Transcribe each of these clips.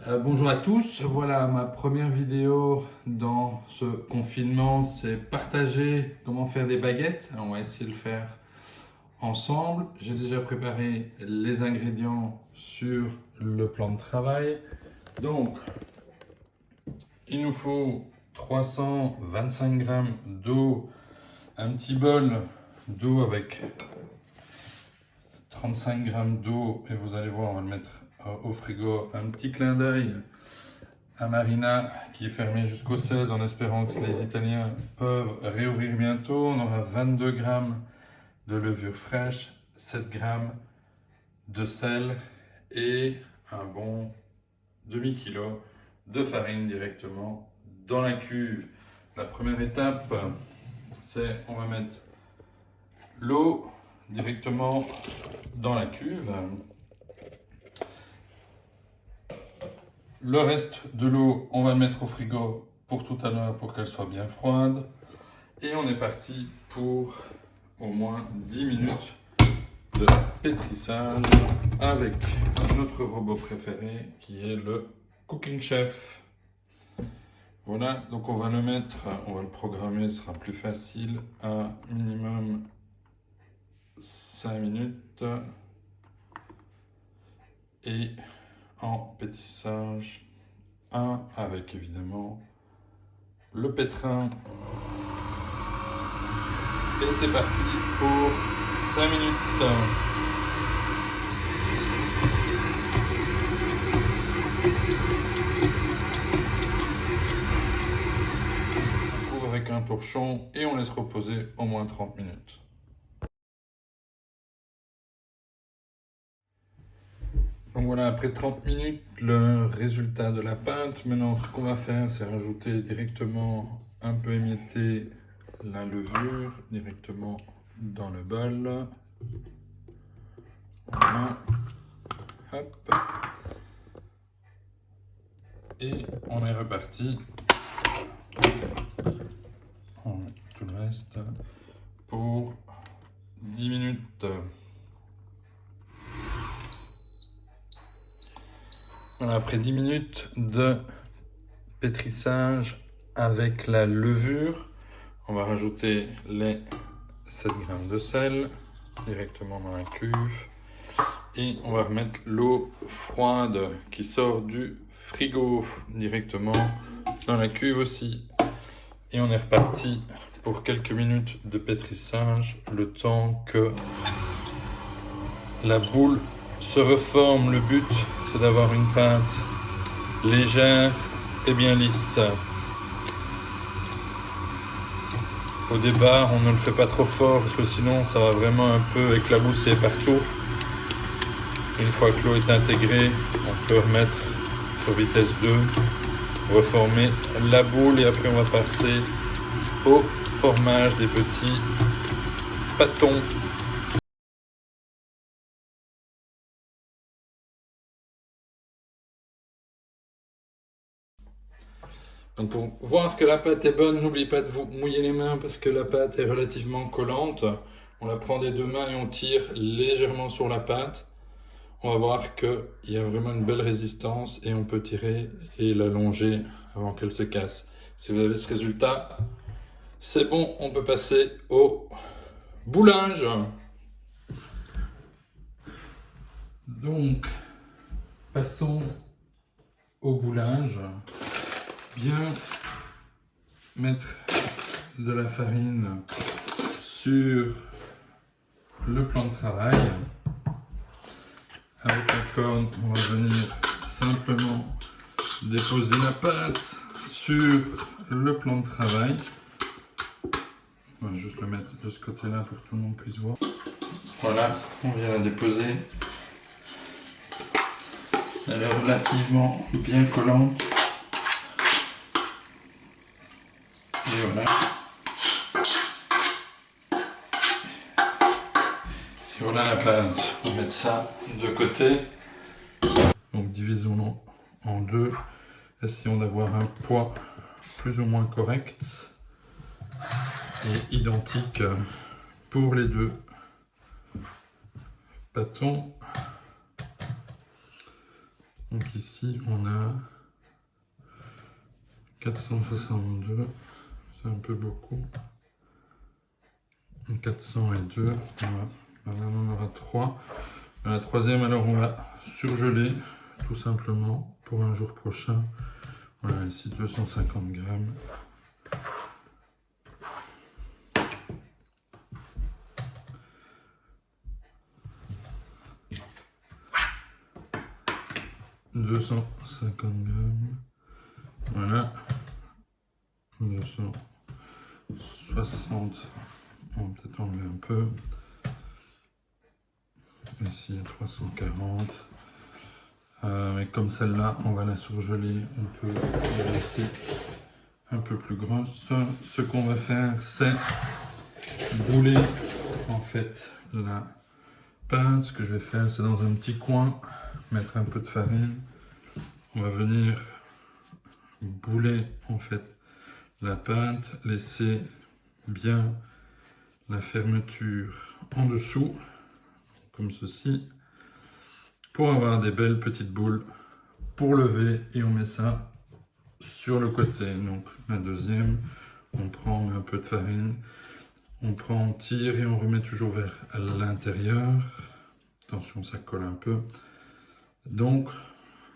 Bonjour à tous, voilà ma première vidéo dans ce confinement, c'est partager comment faire des baguettes. On va essayer de le faire ensemble. J'ai déjà préparé les ingrédients sur le plan de travail. Donc, il nous faut 325 g d'eau, un petit bol d'eau avec 35 g d'eau et vous allez voir, on va le mettre au frigo. Un petit clin d'œil à Marina qui est fermée jusqu'au 16 en espérant que les Italiens peuvent réouvrir bientôt. On aura 22 g de levure fraîche, 7 g de sel et un bon demi-kilo de farine directement dans la cuve. La première étape, c'est on va mettre l'eau directement dans la cuve. Le reste de l'eau, on va le mettre au frigo pour tout à l'heure pour qu'elle soit bien froide. Et on est parti pour au moins 10 minutes de pétrissage avec notre robot préféré qui est le Cooking Chef. Voilà, donc on va le mettre, on va le programmer, ce sera plus facile, à minimum 5 minutes. Et en pétrissage 1 avec évidemment le pétrin. Et c'est parti pour 5 minutes. On couvre avec un torchon et on laisse reposer au moins 30 minutes. Donc voilà, après 30 minutes, le résultat de la pâte. Maintenant, ce qu'on va faire, c'est rajouter directement un peu émietter la levure directement dans le bol. Voilà. Hop. Et on est reparti. On met tout le reste pour 10 minutes. Voilà, après 10 minutes de pétrissage avec la levure, on va rajouter les 7 g de sel directement dans la cuve et on va remettre l'eau froide qui sort du frigo directement dans la cuve aussi. Et on est reparti pour quelques minutes de pétrissage, le temps que la boule se reforme. Le but, c'est d'avoir une pâte légère et bien lisse. Au départ, on ne le fait pas trop fort parce que sinon ça va vraiment un peu éclabousser partout. Une fois que l'eau est intégrée, on peut remettre sur vitesse 2, reformer la boule et après on va passer au formage des petits pâtons. Donc pour voir que la pâte est bonne, n'oubliez pas de vous mouiller les mains parce que la pâte est relativement collante. On la prend des deux mains et on tire légèrement sur la pâte. On va voir qu'il y a vraiment une belle résistance et on peut tirer et l'allonger avant qu'elle se casse. Si vous avez ce résultat, c'est bon, on peut passer au boulage. Donc, passons au boulage. Bien mettre de la farine sur le plan de travail. Avec la corne, on va venir simplement déposer la pâte sur le plan de travail. On va juste le mettre de ce côté-là pour que tout le monde puisse voir. Voilà, on vient la déposer. Elle est relativement bien collante. Et voilà. Et voilà la pâte. On va mettre ça de côté. Donc divisons-le en deux. Essayons d'avoir un poids plus ou moins correct et identique pour les deux pâtons. Donc ici on a 462, c'est un peu beaucoup. 402, on en aura 3. La troisième, alors on va surgeler tout simplement pour un jour prochain. Voilà, ici 250 grammes. « 250 grammes. Voilà. 260. On va peut-être enlever un peu. Ici 340. Mais comme celle-là, on va la surgeler. On peut la laisser un peu plus grosse. Ce qu'on va faire, c'est bouler en fait la pâte. Ce que je vais faire, c'est dans un petit coin, mettre un peu de farine. On va venir bouler en fait la pâte, laisser bien la fermeture en dessous, comme ceci, pour avoir des belles petites boules pour lever, et on met ça sur le côté. Donc la deuxième, on prend un peu de farine, on prend, on tire et on remet toujours vers l'intérieur. Attention, ça colle un peu. Donc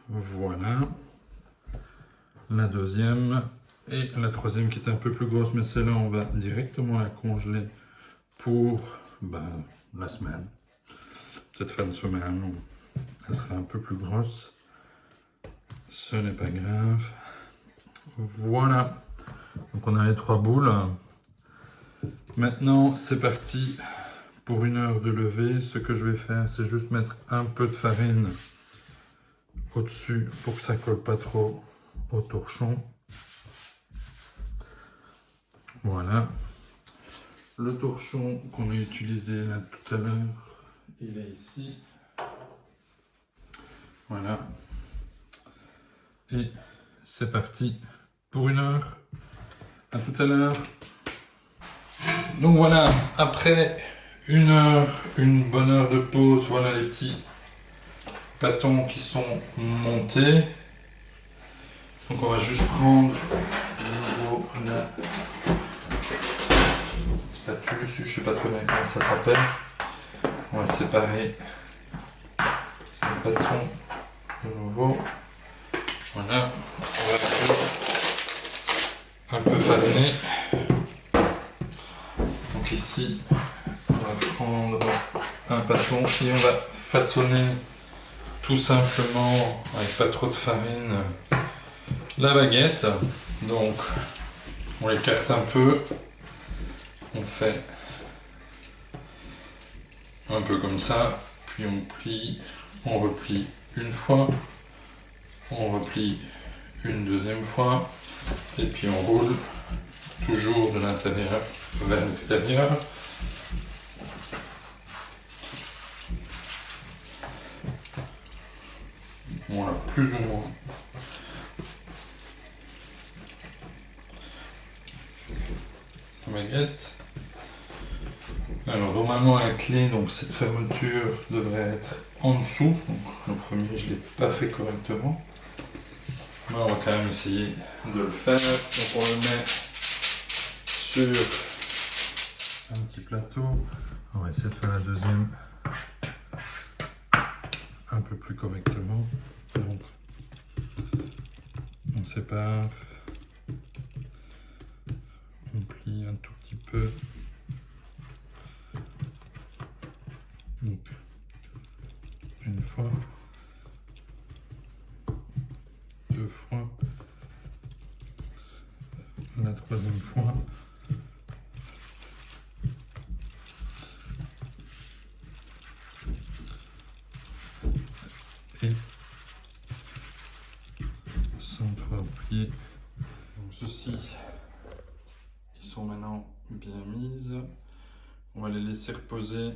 voilà la deuxième, et la troisième qui est un peu plus grosse, mais celle-là on va directement la congeler pour la semaine, peut-être fin de semaine, où elle sera un peu plus grosse. Ce n'est pas grave. Voilà, donc on a les 3 boules. Maintenant c'est parti pour 1 heure de lever. Ce que je vais faire, c'est juste mettre un peu de farine au-dessus pour que ça colle pas trop au torchon. Voilà. Le torchon qu'on a utilisé là tout à l'heure, il est ici. Voilà. Et c'est parti pour 1 heure. À tout à l'heure. Donc voilà, après 1 heure, une bonne heure de pause, voilà les petits pâtons qui sont montés. Donc on va juste prendre de nouveau la spatule, je ne sais pas très bien comment ça s'appelle. On va séparer les pâtons de nouveau. Voilà, on va un peu fariner. Donc ici, on va prendre un pâton et on va façonner tout simplement, avec pas trop de farine, la baguette. Donc on l'écarte un peu, on fait un peu comme ça, puis on plie, on replie une fois, on replie une deuxième fois, et puis on roule toujours de l'intérieur vers l'extérieur. Voilà, plus ou moins. La baguette. Alors normalement la clé, donc cette fermeture devrait être en dessous. Donc, le premier je ne l'ai pas fait correctement. Mais on va quand même essayer de le faire. Donc on le met sur un petit plateau. On va essayer de faire la deuxième un peu plus correctement. Donc on sépare, on plie un tout petit peu. Donc une fois, 2 fois, la troisième fois. Et centre-plié. Donc ceux-ci, ils sont maintenant bien mises. On va les laisser reposer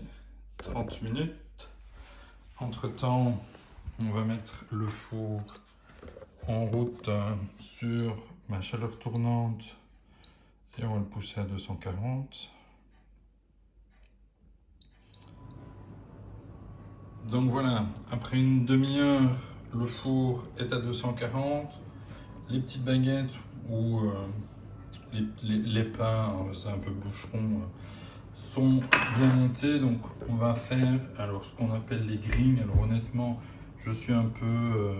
30 minutes. Entre temps, on va mettre le four en route sur ma chaleur tournante et on va le pousser à 240. Donc voilà, après une demi-heure, le four est à 240, les petites baguettes ou les pains, c'est un peu boucheron, sont bien montés. Donc on va faire alors ce qu'on appelle les grignes. Alors honnêtement, je suis un peu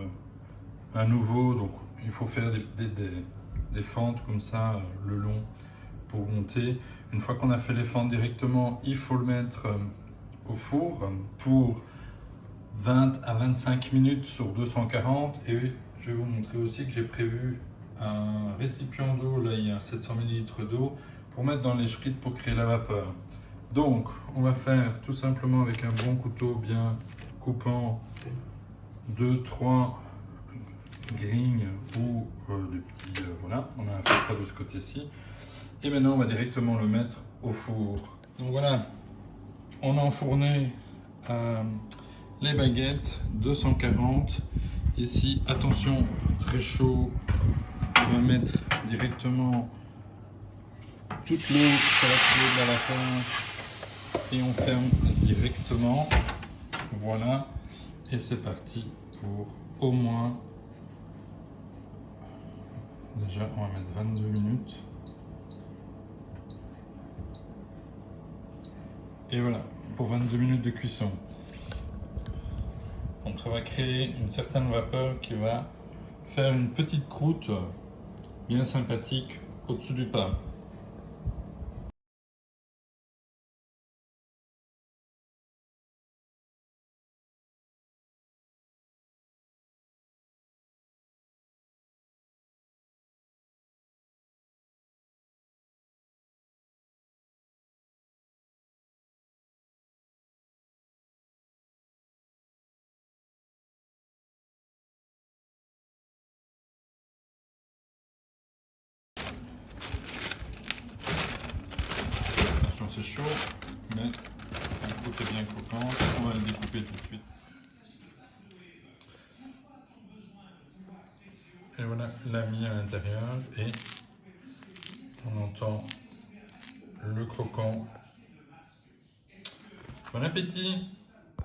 un nouveau, donc il faut faire des fentes comme ça le long pour monter. Une fois qu'on a fait les fentes directement, il faut le mettre au four pour 20 à 25 minutes sur 240. Et je vais vous montrer aussi que j'ai prévu un récipient d'eau, là il y a 700 ml d'eau pour mettre dans les frites pour créer la vapeur. Donc on va faire tout simplement avec un bon couteau bien coupant 2-3 grignes ou des petits, voilà, on a un frais de ce côté-ci. Et maintenant on va directement le mettre au four. Donc voilà, on a enfourné les baguettes 240. Ici, attention, très chaud. On va mettre directement toute l'eau sur la clé de la vapeur et on ferme directement. Voilà, et c'est parti pour au moins, déjà on va mettre 22 minutes. Et voilà, pour 22 minutes de cuisson. Donc ça va créer une certaine vapeur qui va faire une petite croûte bien sympathique au-dessus du pain. Attention, c'est chaud, mais la croûte est bien croquante. On va le découper tout de suite. Et voilà, l'a mis à l'intérieur et on entend le croquant. Bon appétit!